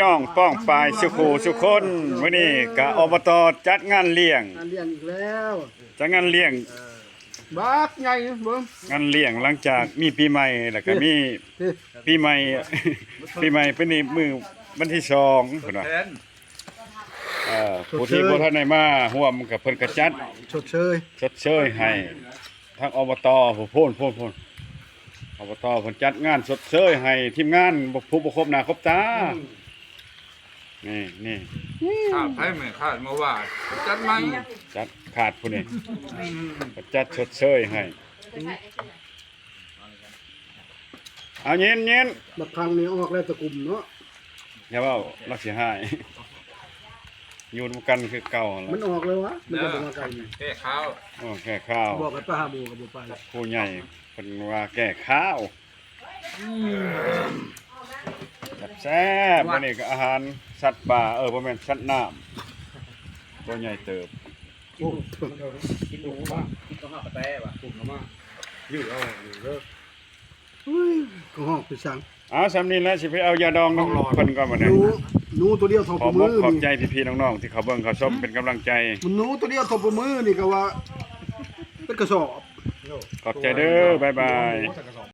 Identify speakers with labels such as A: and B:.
A: น้องป้องปายสุขูสุคนวันนี้กะอบตจัดงานเลี้ยง
B: เลี้ยงอีกแล้ว
A: จัดงานเลี้ยง
B: บักใหญ่เบิ่ง
A: งานเลี้ยงหลังจากมีปีใหม่แล้วก็มีปีใหม่ ปีใหม่เป็นนี่มื้อวันที่2พุ่นว่าผู้ที่บ่ทันได้มาร่วมกับเพิ่นก็จัด
B: ชดเชย
A: ชดเชยให้ทางอบตผู้โพนอบตเพิ่นจัดงานชดเชยให้ทีมงานผู้บ่ครบหน้าครบตานี่
C: ขาดไผ่ไม่ขาดเมื่อวานจัดไหม
A: จัดขาดผู้นี้จัดชดเชยให้เอาเย็น
B: บักครั้งนี้ออกแล้วตะกลุ่มเนาะ
A: อย่าเว้ารักสิหายอยู่นำกันคือเก่าแล้ว
B: มันออกเลยวะมันจะบอกว่าไกลนี่
C: แก้ข้าว
A: โอ้แก้ข้าว
B: บอกกับป้าหาหมูกับบ่ไป
A: ผู้ใหญ่เพิ่นว่าแก้ข้าวแซ่บๆมื้อนี้ก็อาหารสัตว์ป่าบ่แม่นสัตว์น้ำตัวใหญ่เติบ
B: โอ้
A: ยืดเอาอยู่เด้อ
B: ก็ห้องไปสั่ง
A: เอาสำนี้แล้วสิไปเอายาดองน้องเพิ่นก่อนบัด
B: ห
A: นี้
B: นูตัวเดียวเทอ
A: ขอ
B: ป
A: บ
B: มื
A: อก
B: อ
A: ขอบใจ
B: นี่
A: พี่ๆน้องๆที่เขาเบิ่งเขาชมเป็นกำลังใจ
B: มันหนูตัวเดียวเทอปมือนี่ก็ว่าเป็นกระสอบ
A: ขอบใจเด้อบ๊ายบาย